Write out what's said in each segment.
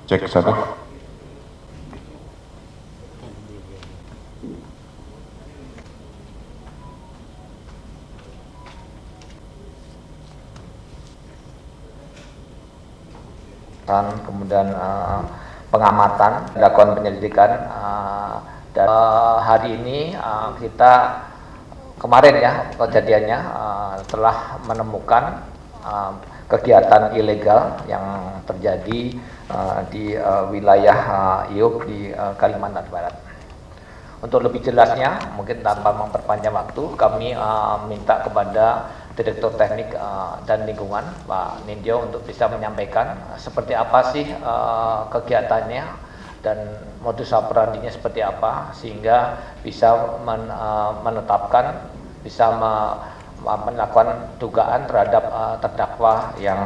Cek satu. Kemudian pengamatan, dilakukan penyelidikan, dan hari ini kita kemarin ya kejadiannya telah menemukan kegiatan ilegal yang terjadi di wilayah IUP di Kalimantan Barat. Untuk lebih jelasnya, mungkin tanpa memperpanjang waktu, kami minta kepada Direktur Teknik dan Lingkungan, Pak Nindyo, untuk bisa menyampaikan seperti apa sih kegiatannya dan modus operandinya seperti apa, sehingga bisa menetapkan, bisa melakukan dugaan terhadap terdakwa yang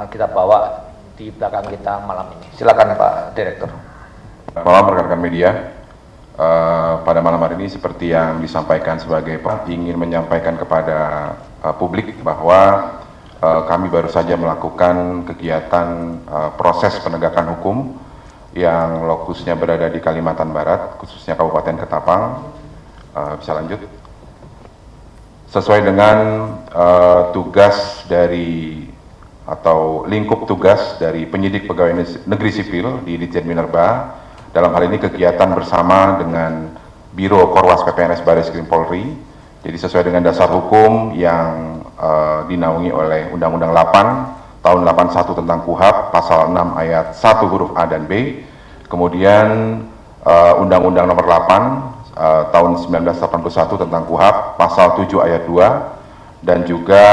kita bawa di belakang kita malam ini. Silakan Pak Direktur. Malam rekan-rekan media. Pada malam hari ini seperti yang disampaikan sebagai Pak, ingin menyampaikan kepada publik bahwa kami baru saja melakukan kegiatan proses penegakan hukum yang lokusnya berada di Kalimantan Barat, khususnya Kabupaten Ketapang. Bisa lanjut. Sesuai dengan tugas dari atau lingkup tugas dari penyidik pegawai negeri sipil di Ditjen Minerba, dalam hal ini kegiatan bersama dengan Biro Korwas PPNS Bareskrim Polri. Jadi sesuai dengan dasar hukum yang dinaungi oleh Undang-Undang 8 tahun 81 tentang KUHP pasal 6 ayat 1 huruf A dan B, kemudian Undang-Undang nomor 8 tahun 1981 tentang KUHP pasal 7 ayat 2, dan juga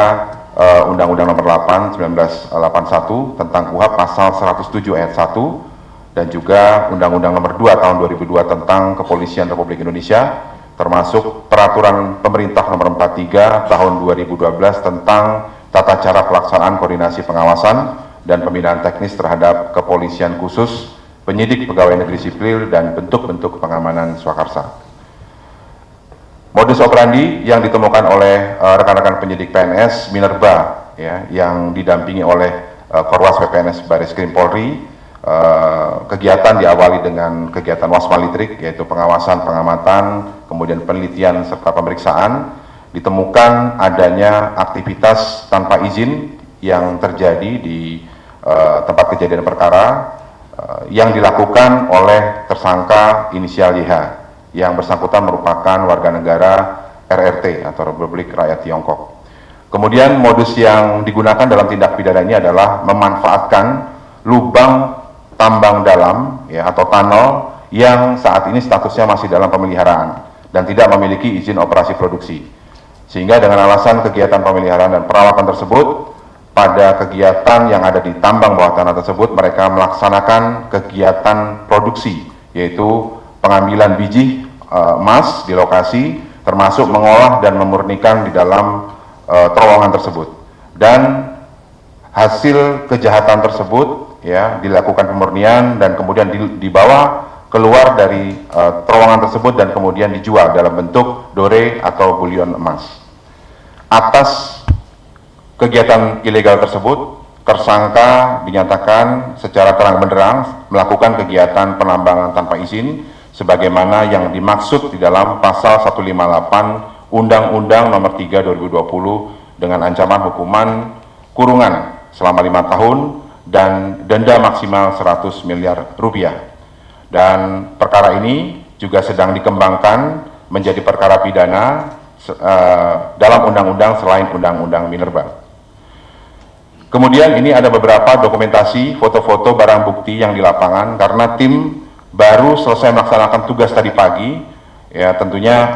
Undang-Undang nomor 8 1981 tentang KUHP pasal 107 ayat 1, dan juga Undang-Undang nomor 2 tahun 2002 tentang Kepolisian Republik Indonesia, termasuk Peraturan Pemerintah nomor 43 tahun 2012 tentang tata cara pelaksanaan koordinasi pengawasan dan pembinaan teknis terhadap kepolisian khusus, penyidik pegawai negeri sipil, dan bentuk-bentuk pengamanan swakarsa. Modus operandi yang ditemukan oleh rekan-rekan penyidik PNS Minerba ya, yang didampingi oleh Korwas PPNS Bareskrim Polri. Kegiatan diawali dengan kegiatan wasmalitrik, yaitu pengawasan, pengamatan, kemudian penelitian serta pemeriksaan. Ditemukan adanya aktivitas tanpa izin yang terjadi di tempat kejadian perkara yang dilakukan oleh tersangka inisial YH, yang bersangkutan merupakan warga negara RRT atau Republik Rakyat Tiongkok. Kemudian modus yang digunakan dalam tindak pidana ini adalah memanfaatkan lubang tambang dalam ya, atau tunnel yang saat ini statusnya masih dalam pemeliharaan dan tidak memiliki izin operasi produksi, sehingga dengan alasan kegiatan pemeliharaan dan perawatan tersebut, pada kegiatan yang ada di tambang bawah tanah tersebut mereka melaksanakan kegiatan produksi, yaitu pengambilan biji emas di lokasi, termasuk mengolah dan memurnikan di dalam terowongan tersebut. Dan hasil kejahatan tersebut ya dilakukan pemurnian dan kemudian dibawa keluar dari terowongan tersebut dan kemudian dijual dalam bentuk dore atau bulion emas. Atas kegiatan ilegal tersebut, tersangka dinyatakan secara terang benderang melakukan kegiatan penambangan tanpa izin sebagaimana yang dimaksud di dalam pasal 158 Undang-Undang nomor 3 2020 dengan ancaman hukuman kurungan selama 5 tahun dan denda maksimal 100 miliar rupiah. Dan perkara ini juga sedang dikembangkan menjadi perkara pidana dalam undang-undang selain undang-undang Minerba. Kemudian ini ada beberapa dokumentasi foto-foto barang bukti yang di lapangan karena tim baru selesai melaksanakan tugas tadi pagi. Ya tentunya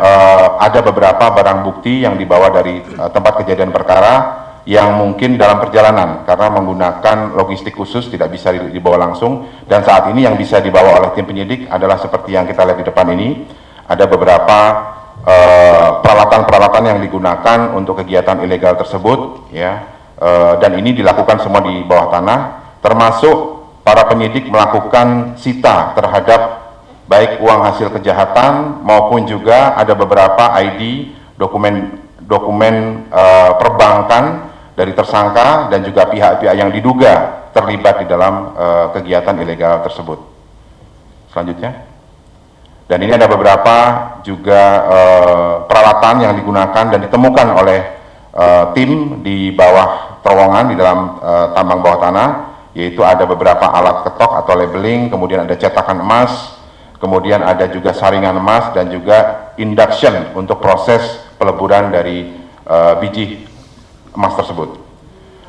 ada beberapa barang bukti yang dibawa dari tempat kejadian perkara yang mungkin dalam perjalanan karena menggunakan logistik khusus tidak bisa dibawa langsung, dan saat ini yang bisa dibawa oleh tim penyidik adalah seperti yang kita lihat di depan ini, ada beberapa peralatan-peralatan yang digunakan untuk kegiatan ilegal tersebut, ya, dan ini dilakukan semua di bawah tanah, termasuk para penyidik melakukan sita terhadap baik uang hasil kejahatan maupun juga ada beberapa ID, dokumen perbankan dari tersangka dan juga pihak-pihak yang diduga terlibat di dalam kegiatan ilegal tersebut. Selanjutnya, dan ini ada beberapa juga peralatan yang digunakan dan ditemukan oleh tim di bawah terowongan di dalam tambang bawah tanah, yaitu ada beberapa alat ketok atau labeling, kemudian ada cetakan emas, kemudian ada juga saringan emas dan juga induction untuk proses peleburan dari biji emas tersebut.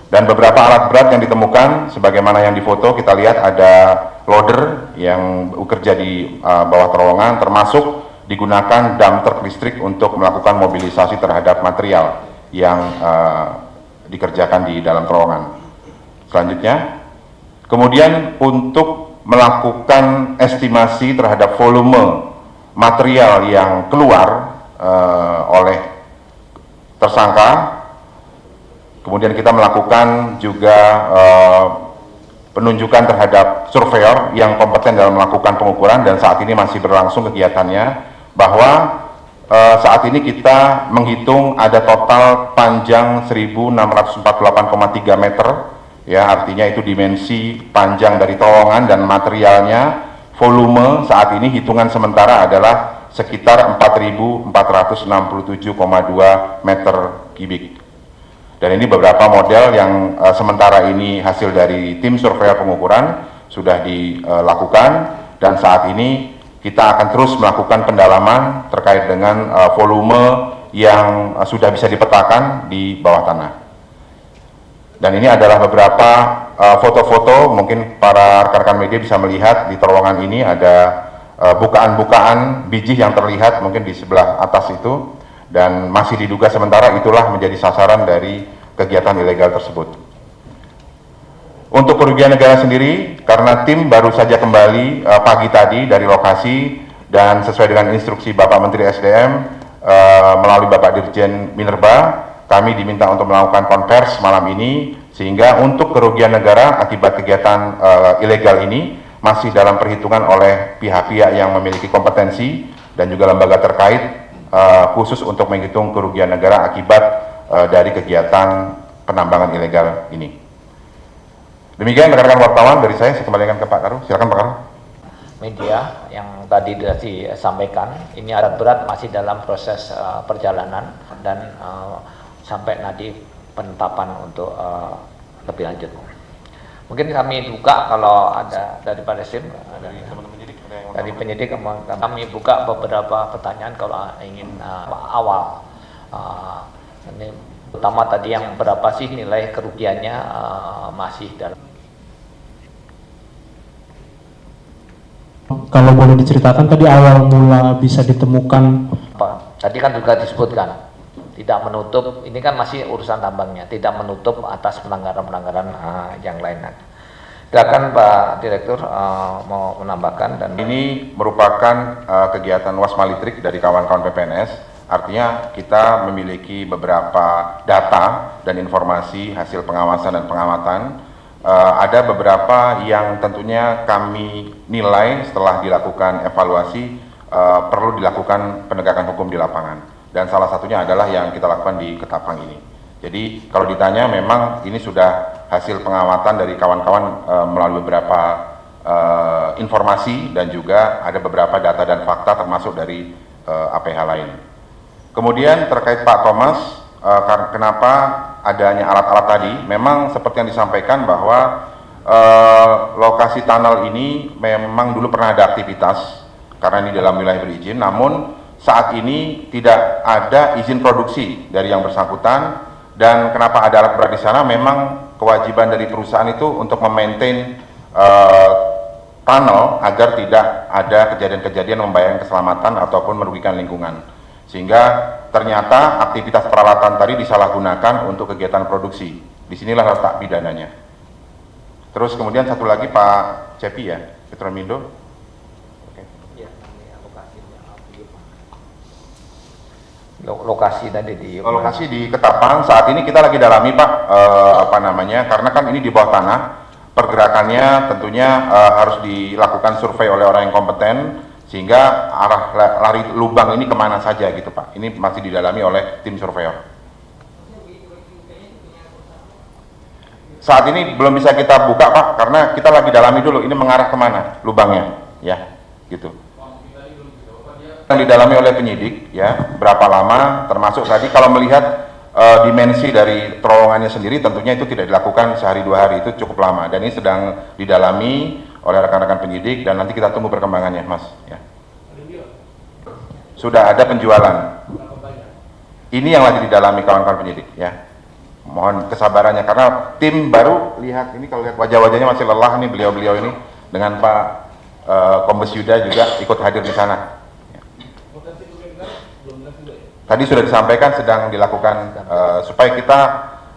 Dan beberapa alat berat yang ditemukan sebagaimana yang difoto, kita lihat ada loader yang bekerja di bawah terowongan, termasuk digunakan dump truck listrik untuk melakukan mobilisasi terhadap material yang dikerjakan di dalam terowongan. Selanjutnya, kemudian untuk melakukan estimasi terhadap volume material yang keluar oleh tersangka, kemudian kita melakukan juga penunjukan terhadap surveyor yang kompeten dalam melakukan pengukuran, dan saat ini masih berlangsung kegiatannya, bahwa saat ini kita menghitung ada total panjang 1648,3 meter, ya, artinya itu dimensi panjang dari terowongan, dan materialnya volume saat ini hitungan sementara adalah sekitar 4.467,2 meter kubik. Dan ini beberapa model yang sementara ini hasil dari tim surveyor pengukuran sudah dilakukan, dan saat ini kita akan terus melakukan pendalaman terkait dengan volume yang sudah bisa dipetakan di bawah tanah. Dan ini adalah beberapa foto-foto, mungkin para rekan-rekan media bisa melihat di terowongan ini ada bukaan-bukaan biji yang terlihat mungkin di sebelah atas itu, dan masih diduga sementara itulah menjadi sasaran dari kegiatan ilegal tersebut. Untuk kerugian negara sendiri, karena tim baru saja kembali pagi tadi dari lokasi, dan sesuai dengan instruksi Bapak Menteri SDM melalui Bapak Dirjen Minerba, kami diminta untuk melakukan konvers malam ini, sehingga untuk kerugian negara akibat kegiatan ilegal ini masih dalam perhitungan oleh pihak-pihak yang memiliki kompetensi dan juga lembaga terkait, khusus untuk menghitung kerugian negara akibat dari kegiatan penambangan ilegal ini. Demikian rekan-rekan wartawan dari saya kembalikan ke Pak Karu. Silakan Pak Karu. Media yang tadi disampaikan, ini alat berat masih dalam proses perjalanan, dan sampai nanti penetapan untuk lebih lanjut. Mungkin kami buka kalau ada dari Pak Resim, dari penyidik kami buka beberapa pertanyaan kalau ingin awal. Ini utama tadi yang berapa sih nilai kerugiannya masih dalam. Kalau boleh diceritakan tadi awal mula bisa ditemukan. Tadi kan juga disebutkan tidak menutup, ini kan masih urusan tambangnya, tidak menutup atas pelanggaran-pelanggaran yang lain. Silakan Pak Direktur mau menambahkan. Dan ini merupakan kegiatan wasmalitrik dari kawan-kawan PPNS. Artinya kita memiliki beberapa data dan informasi hasil pengawasan dan pengamatan. Ada beberapa yang tentunya kami nilai setelah dilakukan evaluasi perlu dilakukan penegakan hukum di lapangan. Dan salah satunya adalah yang kita lakukan di Ketapang ini. Jadi kalau ditanya, memang ini sudah hasil pengamatan dari kawan-kawan melalui beberapa informasi, dan juga ada beberapa data dan fakta termasuk dari APH lain. Kemudian terkait Pak Thomas, kenapa adanya alat-alat tadi, memang seperti yang disampaikan bahwa lokasi tunnel ini memang dulu pernah ada aktivitas karena ini dalam wilayah berizin, namun saat ini tidak ada izin produksi dari yang bersangkutan. Dan kenapa ada alat berat di sana, memang kewajiban dari perusahaan itu untuk memaintain tunnel agar tidak ada kejadian-kejadian membahayakan keselamatan ataupun merugikan lingkungan. Sehingga ternyata aktivitas peralatan tadi disalahgunakan untuk kegiatan produksi. Disinilah letak pidananya. Terus kemudian satu lagi Pak Cepi ya, Petromindo. Lokasi tadi di lokasi di Ketapang. Saat ini kita lagi dalami Pak, karena kan ini di bawah tanah, pergerakannya tentunya harus dilakukan survei oleh orang yang kompeten, sehingga arah lari lubang ini kemana saja gitu Pak. Ini masih didalami oleh tim surveyor. Saat ini belum bisa kita buka Pak, karena kita lagi dalami dulu ini mengarah kemana lubangnya, ya gitu. Yang didalami oleh penyidik ya, berapa lama, termasuk tadi kalau melihat dimensi dari terowongannya sendiri tentunya itu tidak dilakukan sehari dua hari, itu cukup lama, dan ini sedang didalami oleh rekan-rekan penyidik dan nanti kita tunggu perkembangannya Mas ya. Sudah ada penjualan, ini yang lagi didalami kawan-kawan penyidik ya, mohon kesabarannya karena tim baru. Lihat ini, kalau lihat wajah-wajahnya masih lelah nih beliau-beliau ini, dengan Pak Kombes Yuda juga ikut hadir di sana. Tadi sudah disampaikan sedang dilakukan supaya kita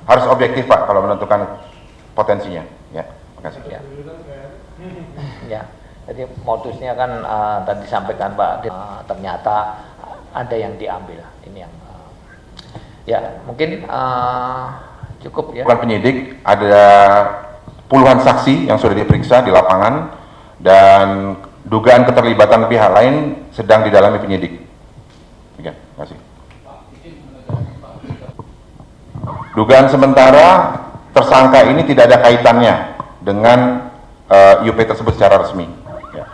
harus objektif Pak kalau menentukan potensinya. Ya, makasih. Ya, jadi modusnya kan tadi disampaikan Pak, ternyata ada yang diambil. Ini yang ya mungkin cukup ya. Bukan penyidik, ada puluhan saksi yang sudah diperiksa di lapangan dan dugaan keterlibatan pihak lain sedang didalami penyidik. Ya, terima kasih. Dugaan sementara tersangka ini tidak ada kaitannya dengan IUP tersebut secara resmi. Ya.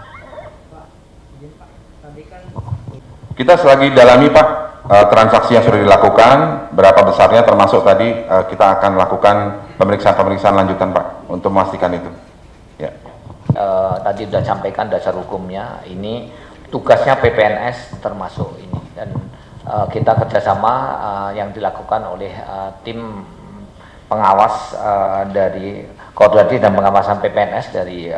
Kita selagi dalami Pak transaksi yang sudah dilakukan, berapa besarnya, termasuk tadi kita akan lakukan pemeriksaan lanjutan Pak untuk memastikan itu. Ya. Tadi sudah sampaikan dasar hukumnya, ini tugasnya PPNS termasuk ini, dan kita kerjasama yang dilakukan oleh tim pengawas dari koordinasi dan pengawasan PPNS dari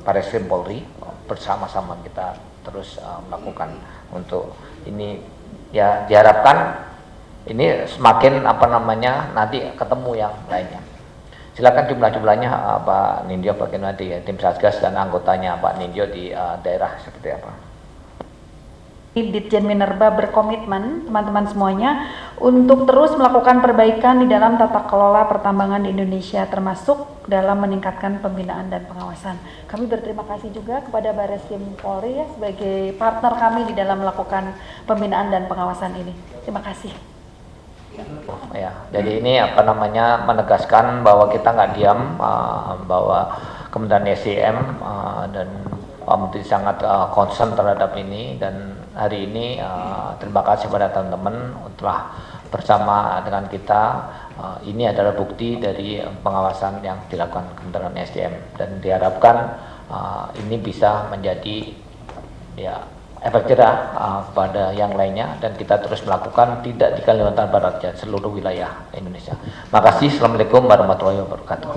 Barreskrim Polri, bersama-sama kita terus melakukan untuk ini ya, diharapkan ini semakin nanti ketemu yang lainnya. Silakan jumlah-jumlahnya Pak Nindyo bagaimana di tim Satgas dan anggotanya Pak Nindyo di daerah seperti apa? Ditjen Minerba berkomitmen teman-teman semuanya untuk terus melakukan perbaikan di dalam tata kelola pertambangan di Indonesia, termasuk dalam meningkatkan pembinaan dan pengawasan. Kami berterima kasih juga kepada Barreskrim Polri ya, sebagai partner kami di dalam melakukan pembinaan dan pengawasan ini. Terima kasih. Ya, jadi ini menegaskan bahwa kita nggak diam, bahwa Kementerian SDM dan Pak Menteri sangat concern terhadap ini, dan hari ini terima kasih pada teman-teman telah bersama dengan kita. Ini adalah bukti dari pengawasan yang dilakukan Kementerian SDM, dan diharapkan ini bisa menjadi ya efek jerah pada yang lainnya, dan kita terus melakukan tidak di Kalimantan Barat saja, seluruh wilayah Indonesia. Makasih. Assalamualaikum warahmatullahi wabarakatuh.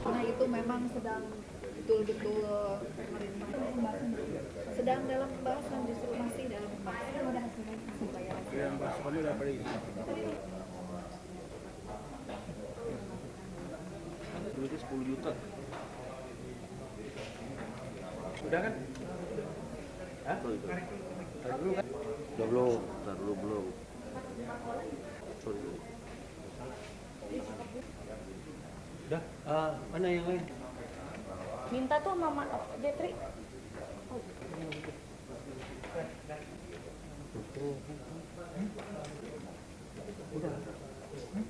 Karena itu memang sedang betul-betul pemerintah sedang dalam pembahasan, justru masih dalam pembahasan. Udah hasilnya pembayaran. Yang bahas udah pada ini. Duitnya 10 juta. Udah kan? Hah? Tarik dulu kan? Belum. Sorry. Udah, mana yang lain? Minta tuh Mama Jetri. Udah.